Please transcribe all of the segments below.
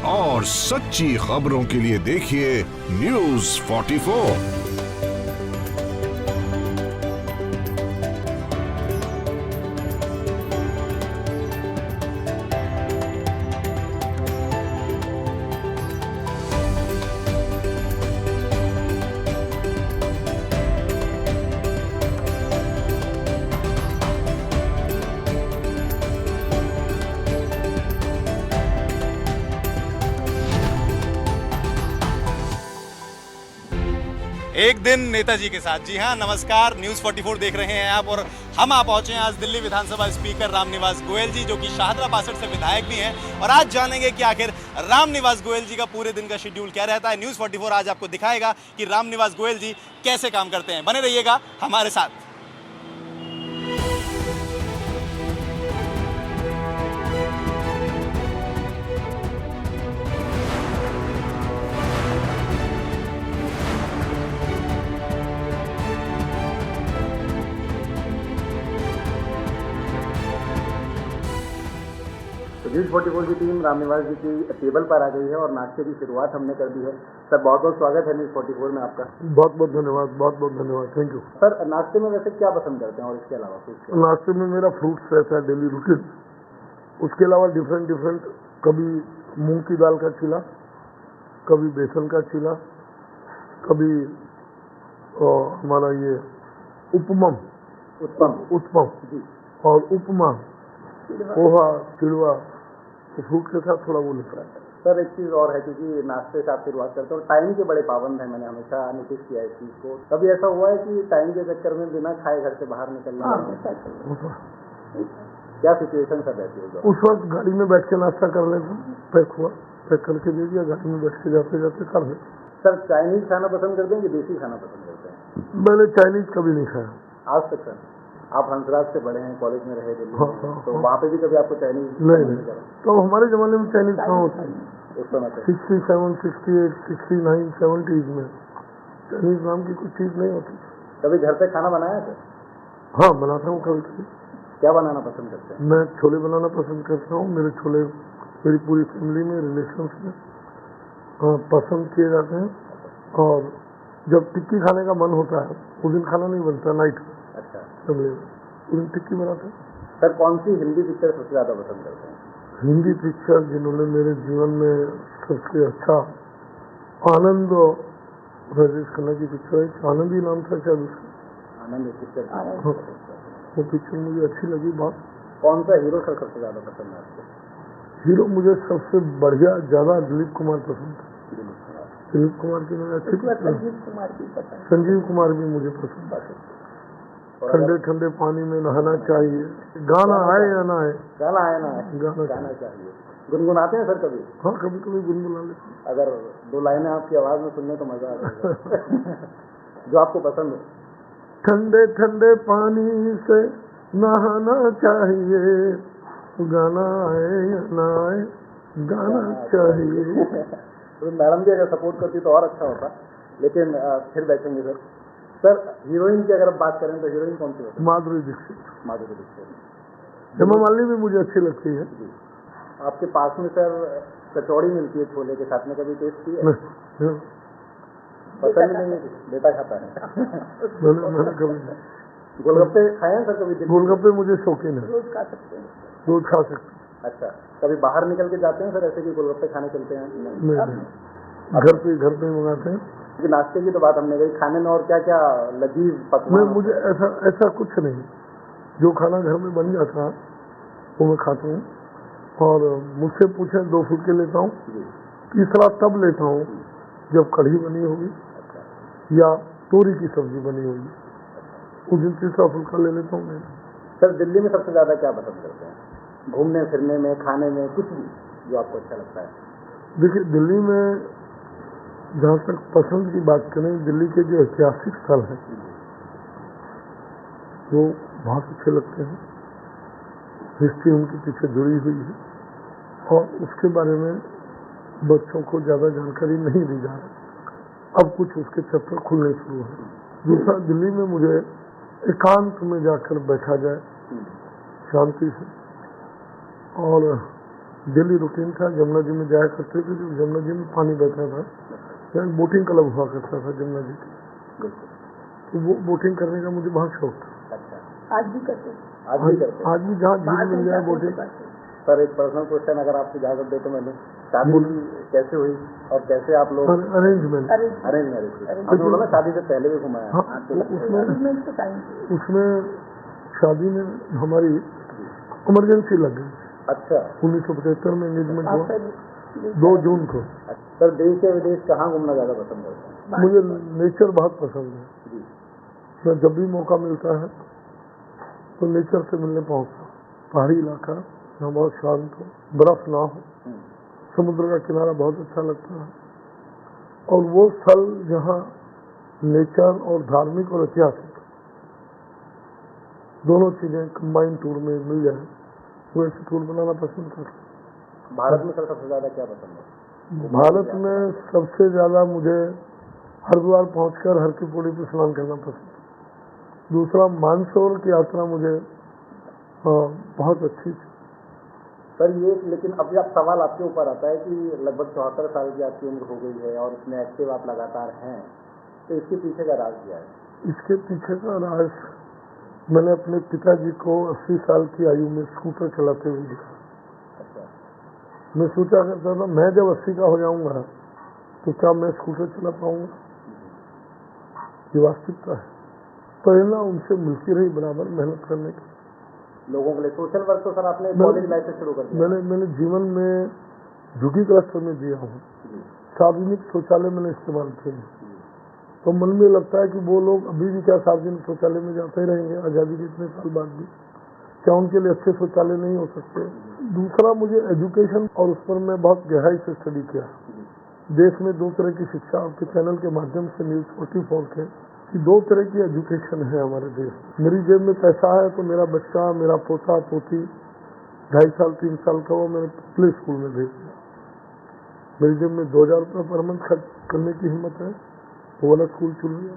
और सच्ची खबरों के लिए देखिए News 44। एक दिन नेताजी के साथ। जी हाँ, नमस्कार, न्यूज़ 44 देख रहे हैं आप। और हम आ पहुंचे हैं आज दिल्ली विधानसभा स्पीकर रामनिवास गोयल जी, जो कि शाहदरा 62 से विधायक भी हैं। और आज जानेंगे कि आखिर रामनिवास गोयल जी का पूरे दिन का शेड्यूल क्या रहता है। न्यूज़ 44 आज आपको दिखाएगा कि रामनिवास गोयल जी कैसे काम करते हैं। बने रहिएगा हमारे साथ। न्यूज़ 44 की टीम रामनिवास जी की टेबल पर आ गई है और नाश्ते की शुरुआत हमने कर दी है। सर, बहुत बहुत स्वागत है न्यूज़ 44 में आपका। बहुत बहुत धन्यवाद, बहुत बहुत धन्यवाद, थैंक यू। सर, नाश्ते में वैसे क्या पसंद करते हैं और इसके अलावा कुछ? नाश्ते में मेरा फ्रूट्स रहता है डेली रूटीन। उसके अलावा डिफरेंट कभी मूंग की दाल का चीला, कभी बेसन का चीला, कभी हमारा ये उत्पम जी, और उपमा, पोहा, चिड़वा, तो फ्रूट के साथ थोड़ा वो लेता है। सर, एक चीज़ और है, क्योंकि नाश्ते से आप शुरुआत करते हो, टाइम के बड़े पाबंद हैं, मैंने हमेशा नोटिस किया इस चीज़ को। कभी ऐसा हुआ है कि टाइम के चक्कर में बिना खाए घर से बाहर निकलना? क्या सिचुएशन सब रहती है? उस वक्त गाड़ी में बैठ के नाश्ता कर लेता हूँ, पैक करके दे दिया, गाड़ी में बैठ के जाते जाते कर लेते। सर, चाइनीज खाना पसंद करते हैं कि देसी खाना पसंद करते हैं? मैंने चाइनीज कभी नहीं खाया आज तक। सर, आप हंसराज से बड़े हैं, कॉलेज में रहे दिल्ली में, तो हाँ। वहाँ पे भी कभी आपको चाइनीज? नहीं। तो हमारे जमाने में चाइनीज कहाँ होती है? उस समय 67, 68, 69, 70s में चाइनीज नाम की कुछ चीज नहीं होती। कभी घर पे खाना बनाया सर? हाँ, बनाता हूँ कभी कभी। क्या बनाना पसंद करते हैं? मैं छोले बनाना पसंद करता हूँ। मेरे छोले मेरी पूरी फैमिली में, रिलेशंस में पसंद किए जाते हैं। और जब टिक्की खाने का मन होता है उस दिन खाना नहीं बनता, नाइट में। अच्छा, फैमिली में उस दिन टिक्की बनाते हैं। सर, कौन सी हिंदी पिक्चर सबसे ज्यादा पसंद करते हैं? हिंदी पिक्चर जिन्होंने मेरे जीवन में सबसे अच्छा आनंद, राजेश खन्ना की पिक्चर है, आनंद ही नाम था शायद उसका। आनंद पिक्चर। हाँ, वो पिक्चर मुझे अच्छी लगी बहुत। कौन सा हीरो सर सबसे ज्यादा पसंद है आपको? हीरो मुझे सबसे बढ़िया ज्यादा दिलीप कुमार पसंद है। दिलीप कुमार की मुझे अच्छी पिक्चर। संजीव कुमार भी मुझे पसंद है। ठंडे ठंडे पानी में नहाना चाहिए, गाना आए या ना आए, गाना चाहिए। गुनगुनाते हैं सर कभी? हाँ, कभी कभी गुनगुना लेते हैं। अगर दो लाइनें आपकी आवाज में सुनने तो मजा आ जाएगा। जो आपको पसंद हो। ठंडे ठंडे पानी से नहाना चाहिए, गाना आए या ना आए, गाना चाहिए। तो मैडम भी अगर सपोर्ट करती तो और अच्छा होता, लेकिन फिर बैठेंगे सर। सर, हीरोइन की अगर आप बात करें तो हीरोइन कौन सी होती है? माधुरी दीक्षित। हेमा मालिनी भी मुझे अच्छी लगती है। आपके पास में सर कचौड़ी मिलती है छोले के साथ में, कभी टेस्ट की है? पसंद नहीं है? बेटा खाता है? मैंने कभी नहीं। गोलगप्पे खाए हैं सर कभी? गोलगप्पे मुझे शौकीन है, रोज खा सकते हैं। अच्छा, कभी बाहर निकल के जाते हैं सर ऐसे कि गोलगप्पे खाने चलते हैं? नहीं, घर पे मंगाते हैं। नाश्ते की तो बात हमने कही, खाने में और क्या क्या लजीज पकवान? मुझे ऐसा कुछ नहीं, जो खाना घर में बन जाता है वो मैं खाता हूँ। और मुझसे पूछे 2 फुलके लेता हूँ, तीसरा तब लेता हूँ जब कढ़ी बनी होगी या तोरी की सब्जी बनी होगी, उस दिन तीसरा फुलका ले लेता हूँ मैं। सर, दिल्ली में सबसे ज्यादा क्या पसंद करते हैं? घूमने फिरने में, खाने में, कुछ भी जो आपको अच्छा लगता है? देखिए, दिल्ली में जहाँ तक पसंद की बात करें, दिल्ली के जो ऐतिहासिक स्थल हैं वो बहुत अच्छे लगते हैं। हिस्ट्री उनके पीछे जुड़ी हुई है और उसके बारे में बच्चों को ज़्यादा जानकारी नहीं दी जा रही। अब कुछ उसके चैप्टर खुलने शुरू हैं। दूसरा, दिल्ली में मुझे एकांत में जाकर बैठा जाए शांति से, और डेली रूटीन था, जमुना जी में जाया करते थे। जब जमुना जी में पानी बहता था, यहाँ बोटिंग क्लब हुआ करता था जमुना जी की, तो वो बोटिंग करने का मुझे बहुत शौक था। अच्छा, आज भी करते हैं। आज भी करते हैं? आज भी जहाँ झील मिल जाए बोटिंग। सर एक पर्सनल क्वेश्चन अगर आप इजाजत दे तो, मैंने शादी कैसे हुई और कैसे आप लोग? अरेंजमेंट। Arrange marriage. आप लोगों ने शादी से पहले भी घुमाया? हाँ, उसमें शादी में हमारी इमरजेंसी लग गई। अच्छा, 1975 में एंगेजमेंट हुआ, 2 जून को। सर देश या विदेश कहाँ घूमना ज्यादा पसंद है? मुझे नेचर बहुत पसंद है। जी। मैं जब भी मौका मिलता है तो नेचर से मिलने पहुंचता। पहाड़ी इलाका यहाँ बहुत शांत हो, बर्फ ना हो, समुद्र का किनारा बहुत अच्छा लगता है। और वो स्थल जहाँ नेचर और धार्मिक और ऐतिहासिक दोनों चीजें कंबाइन टूर में मिल जाए, वो ऐसे टूर बनाना पसंद करता हूँ। भारत में सर सबसे ज्यादा क्या पसंद है? भारत में सबसे ज्यादा मुझे हरिद्वार पहुंचकर हर की पौड़ी पर स्नान करना पसंद है। दूसरा, मानसरोवर की यात्रा मुझे बहुत अच्छी थी। सर ये लेकिन अभी आप सवाल आपके ऊपर आता है कि लगभग 74 साल की आपकी उम्र हो गई है और इसमें एक्टिव आप लगातार हैं, तो इसके पीछे का राज क्या है? इसके पीछे का राज, मैंने अपने पिताजी को 80 साल की आयु में स्कूटर चलाते हुए देखा। अच्छा। मैं सोचा करता था मैं जब 80 का हो जाऊंगा तो क्या मैं स्कूटर चला पाऊंगा? ये वास्तविकता है। प्रेरणा उनसे मिलती रही बराबर मेहनत करने की। लोगों के लिए सोशल वर्क तो सर आपने कॉलेज लाइफ से शुरू कर दिया? मैंने जीवन में झुग्गी क्लस्टर में दिया हूँ, सार्वजनिक शौचालय मैंने इस्तेमाल किए। तो मन में लगता है कि वो लोग अभी भी क्या सार्वजनिक शौचालय में जाते ही रहेंगे आज़ादी के इतने साल बाद भी? क्या उनके लिए अच्छे शौचालय नहीं हो सकते? दूसरा, मुझे एजुकेशन, और उस पर मैं बहुत गहराई से स्टडी किया। देश में 2 तरह की शिक्षा, आपके चैनल के माध्यम से न्यूज़ 44 के, कि 2 तरह की एजुकेशन है हमारे देश। मेरी जेब में पैसा है तो मेरा बच्चा, मेरा पोता पोती 2.5 साल 3 साल का वो मैंने प्ले स्कूल में भेज दिया। मेरी जेब में 2,000 रुपये पर मंथ खर्च करने की हिम्मत है, वो वाला स्कूल चुन लिया।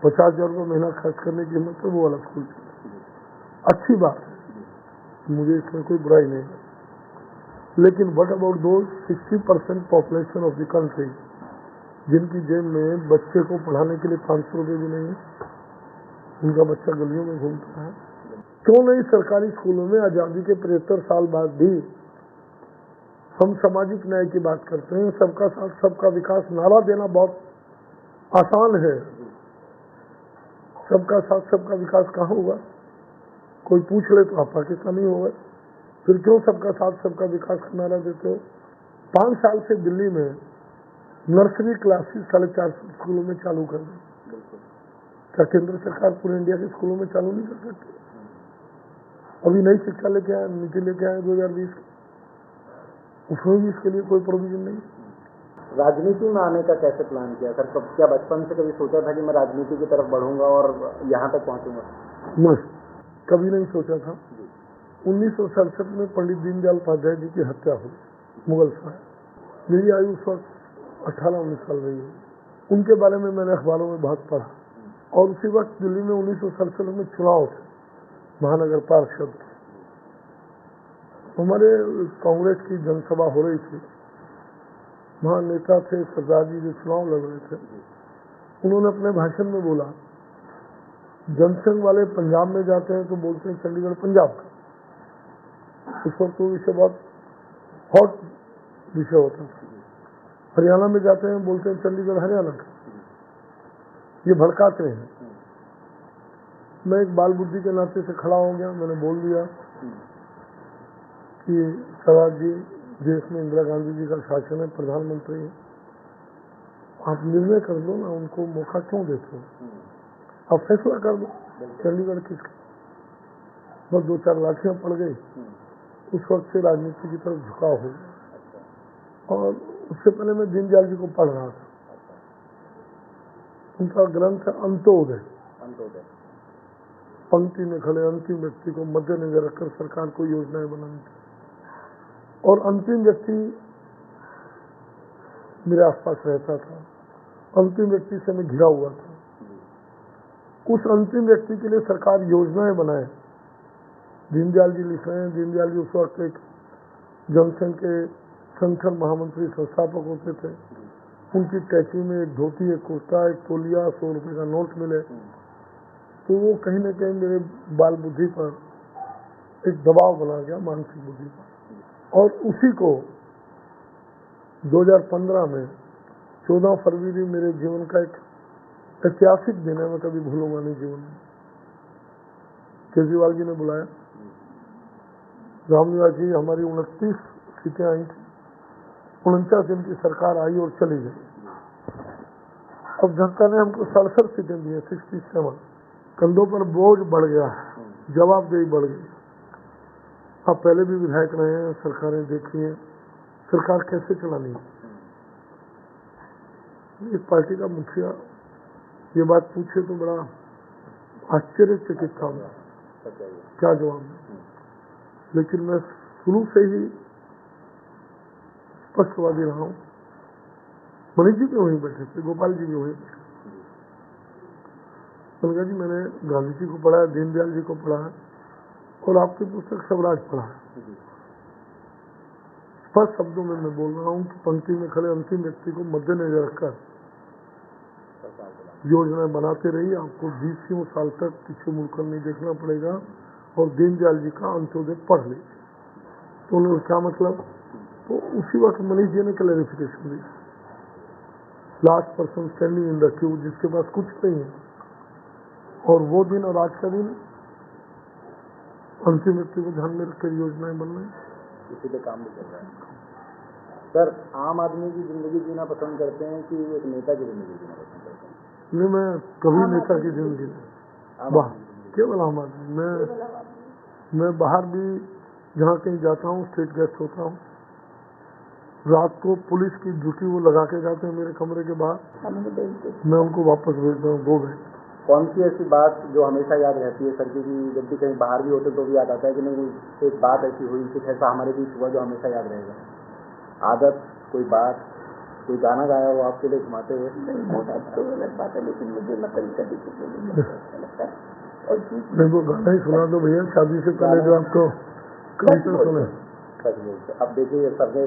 50,000 रुपये महीना खर्च करने की हिम्मत है, वो वाला स्कूल चुन लिया। अच्छी बात है, मुझे इसमें कोई बुराई नहीं है। लेकिन व्हाट अबाउट दो 60% पॉपुलेशन ऑफ द कंट्री जिनकी जेब में बच्चे को पढ़ाने के लिए 500 रुपये भी नहीं है, उनका बच्चा गलियों में घूमता है। क्यों नहीं सरकारी स्कूलों में आजादी के 73 साल बाद भी हम सामाजिक न्याय की बात करते हैं, सबका साथ सबका विकास नारा देना बहुत आसान है। सबका साथ सबका विकास कहाँ हुआ? कोई पूछ ले तो आप पाकिस्तानी हो गए। फिर क्यों सबका साथ सबका विकास का नारा देते हो? 5 साल से दिल्ली में नर्सरी क्लासेस 450 स्कूलों में चालू कर दी। क्या केंद्र सरकार पूरे इंडिया के स्कूलों में चालू नहीं कर सकती? अभी नई शिक्षा लेके आए, नीति लेके आए 2020 की, उसमें भी इसके लिए कोई प्रोविजन नहीं। राजनीति में आने का कैसे प्लान किया सर? कब, क्या बचपन से कभी सोचा था कि मैं राजनीति की तरफ बढ़ूंगा और यहाँ तक पहुँचूंगा? नहीं, कभी नहीं सोचा था। 1967 में पंडित दीनदयाल उपाध्याय जी की हत्या हुई मुगल साहब। मेरी आयु उस वक्त 18-19 साल रही है। उनके बारे में मैंने अखबारों में बहुत पढ़ा। और उसी वक्त दिल्ली में 1967 में चुनाव थे, महानगर पार्षद। हमारे कांग्रेस की जनसभा हो रही थी, वहाँ नेता थे सरदार जी जो चुनाव लड़ रहे थे। उन्होंने अपने भाषण में बोला, जनसंघ वाले पंजाब में जाते हैं तो बोलते हैं चंडीगढ़ पंजाब का। उस वक्त वो विषय बहुत हॉट विषय होता था। हरियाणा में जाते हैं बोलते हैं चंडीगढ़ हरियाणा का। ये भड़काते हैं। मैं एक बाल बुद्धि के नाते से खड़ा हो गया, मैंने बोल दिया कि सरदार जी देश में इंदिरा गांधी जी का शासन है, प्रधानमंत्री है, आप निर्णय कर दो ना, उनको मौका क्यों देते हो? आप फैसला कर दो चंडीगढ़ किसका। बस 2-4 लाठियां पड़ गई। उस वक्त से राजनीति की तरफ झुकाव हो गया। और उससे पहले मैं दीनदयाल जी को पढ़ रहा था। उनका ग्रंथ है अंत्योदय। पंक्ति में खड़े अंतिम व्यक्ति को मद्देनजर रखकर सरकार को योजनाएं बनानी चाहिए। और अंतिम व्यक्ति मेरे आसपास रहता था, अंतिम व्यक्ति से मैं घिरा हुआ था। उस अंतिम व्यक्ति के लिए सरकार योजनाएं बनाए। दीनदयाल जी लिख रहे हैं, दीनदयाल जी उस वक्त एक जनसंघ के संगठन महामंत्री संस्थापक होते थे, उनकी टैची में एक धोती, एक कुर्ता, एक तौलिया, 100 रुपये का नोट मिले, तो वो कहीं ना कहीं मेरे बाल बुद्धि पर एक दबाव बना गया, मानसिक बुद्धि पर। और उसी को 2015 में 14 फरवरी मेरे जीवन का एक ऐतिहासिक दिन है, मैं कभी भूलूंगा नहीं जीवन में। केजरीवाल जी ने बुलाया, रामनिवास जी, हमारी 29 सीटें आई थी, 49 दिन की सरकार आई और चली गई। अब जनता ने हमको 67 सीटें दी हैं, 67। कंधों पर बोझ बढ़ गया है, जवाबदेही बढ़ गई। आप पहले भी विधायक रहे हैं, सरकारें देखी हैं, सरकार कैसे चलानी है। एक पार्टी का मुखिया ये बात पूछे तो बड़ा आश्चर्यचकित था, क्या जवाब है। लेकिन मैं शुरू से ही स्पष्टवादी रहा हूँ। मनीष जी भी वहीं बैठे थे, गोपाल जी भी वहीं बैठे। कनका जी, मैंने गांधी जी को पढ़ा है, दीनदयाल जी को पढ़ा है, और आपकी पुस्तक स्वराज पढ़ा है। स्पष्ट शब्दों में मैं बोल रहा हूँ कि पंक्ति में खड़े अंतिम व्यक्ति को मद्देनजर रखकर योजनाएं बनाते रहिए। आपको 20 साल तक पीछे मुड़कर नहीं देखना पड़ेगा, और दीनदयाल जी का अंत्योदय पढ़ लीजिए। तो उन्होंने क्या मतलब, तो उसी वक्त मनीष जी ने क्लैरिफिकेशन दिया, last person standing in the Q, जिसके पास कुछ नहीं है। और वो दिन और आज का दिन अंतिम व्यक्ति को ध्यान में रखकर योजनाएं बन रही, इसी पे काम भी चल रहा है। सर, आम आदमी की जिंदगी जीना पसंद करते हैं कि एक नेता की जिंदगी जीना पसंद करते हैं? नहीं, मैं कभी नेता की जिंदगी केवल आम आदमी। मैं बाहर भी जहाँ कहीं जाता हूँ, स्टेट गेस्ट होता हूँ, रात को पुलिस की ड्यूटी वो लगा के जाते हैं मेरे कमरे के बाहर, मैं उनको वापस भेजता हूँ 2 घंटे। कौन सी ऐसी बात जो हमेशा याद रहती है सर की, जब भी कहीं बाहर भी होते तो भी याद आता है कि नहीं, एक बात ऐसी हुई, कुछ ऐसा हमारे बीच हुआ जो हमेशा याद रहेगा? आदत, कोई बात, कोई गाना गाया हो आपके लिए घुमाते हुए? तो अलग बात है, लेकिन मुझे मतलब कभी लगता है। और नहीं, वो गाना ही सुना दो भैया, शादी से पहले जो आपको कविता सुने। अब देखिए सर ने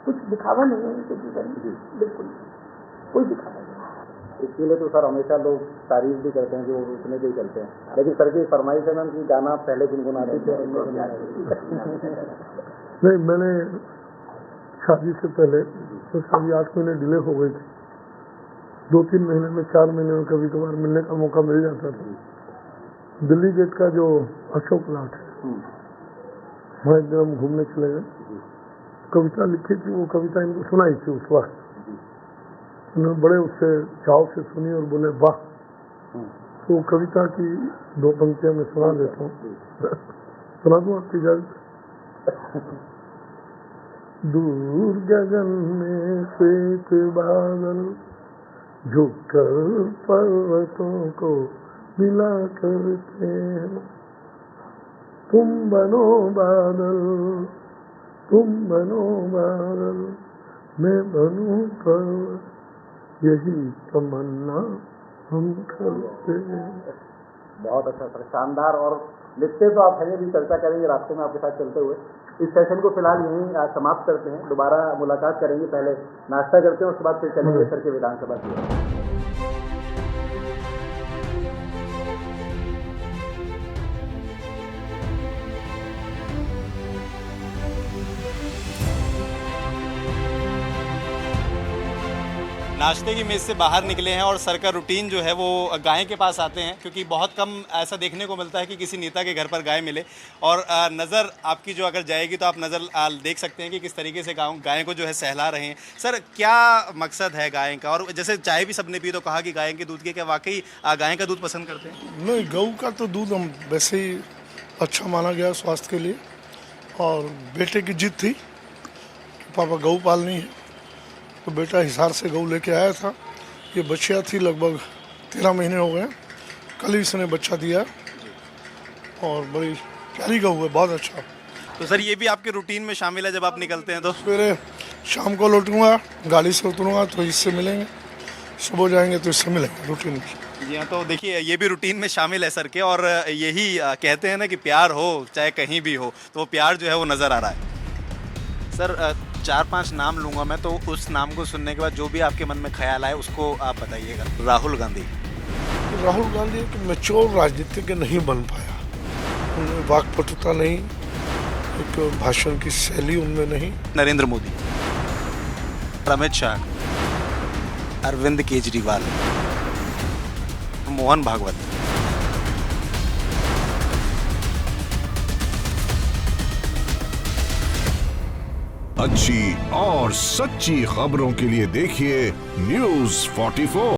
कुछ दिखावा नहीं है उनके जीवन में, बिल्कुल कोई दिखावा नहीं। इसके लिए तो सर हमेशा लोग तारीफ भी करते हैं कि वो उतने के ही करते हैं, लेकिन सर की फरमाइश है मैम कि गाना पहले गुनगुनाते थे। नहीं, मैंने शादी से पहले तो शादी 8 महीने डिले हो गई थी, 2-3 महीने में, 4 महीने में कभी कभार मिलने का मौका मिल जाता था। दिल्ली गेट का जो अशोक प्लाट है, वहाँ एक दिन हम घूमने चले गए, कविता लिखी थी, वो कविता इनको सुनाई थी उस वक्त। उन्होंने बड़े उससे चाव से सुनी और बोले वाह। तो कविता की 2 पंक्तियां मैं सुना देता हूँ, सुना दूँ आपकी इजाजत? दूर गगन में श्वेत बादल झुककर पर्वतों को मिला करते हैं, तुम बनो बादल, तुम बनो बादल, मैं बनूं पर्वत, यही तमन्ना हम करते हैं। बहुत अच्छा सर, शानदार। और लिखते तो आप हैं भी, चर्चा करेंगे रास्ते में आपके साथ चलते हुए। इस सेशन को फिलहाल यहीं समाप्त करते हैं, दोबारा मुलाकात करेंगे। पहले नाश्ता करते हैं, उसके बाद फिर चलेंगे सर के विधानसभा की। नाश्ते की मेज़ से बाहर निकले हैं और सर का रूटीन जो है वो गाय के पास आते हैं, क्योंकि बहुत कम ऐसा देखने को मिलता है कि किसी नेता के घर पर गाय मिले। और नज़र आपकी जो अगर जाएगी तो आप नज़र देख सकते हैं कि किस तरीके से गाय को जो है सहला रहे हैं। सर, क्या मकसद है गाय का? और जैसे चाय भी सबने पी तो कहा कि गाय के दूध के, क्या वाकई गाय का दूध पसंद करते हैं? नहीं, गऊ का तो दूध हम वैसे ही अच्छा माना गया स्वास्थ्य के लिए। और बेटे की जिद थी कि पापा गऊ पालनी है, तो बेटा हिसार से गऊ लेके आया था। ये बच्चियाँ थी, लगभग 13 महीने हो गए, कल ही इसने बच्चा दिया और बड़ी प्यारी गऊ है, बहुत अच्छा। तो सर, ये भी आपके रूटीन में शामिल है जब आप निकलते हैं तो? सवेरे शाम को लौटूंगा, गाड़ी से उतरूंगा तो इससे मिलेंगे, सुबह जाएंगे तो इससे मिलेंगे रूटीन में। जी हाँ, तो देखिए ये भी रूटीन में शामिल है सर के। और यही कहते हैं ना कि प्यार हो चाहे कहीं भी हो, तो वो प्यार जो है वो नज़र आ रहा है। सर 4-5 नाम लूंगा मैं, तो उस नाम को सुनने के बाद जो भी आपके मन में ख्याल आए उसको आप बताइएगा। राहुल गांधी। राहुल गांधी एक मैच्योर राजनीतिज्ञ नहीं बन पाया, उनमें वाक्पटुता नहीं, एक भाषण की शैली उनमें नहीं। नरेंद्र मोदी, अमित शाह, अरविंद केजरीवाल, मोहन भागवत। अच्छी और सच्ची खबरों के लिए देखिए न्यूज़ 44।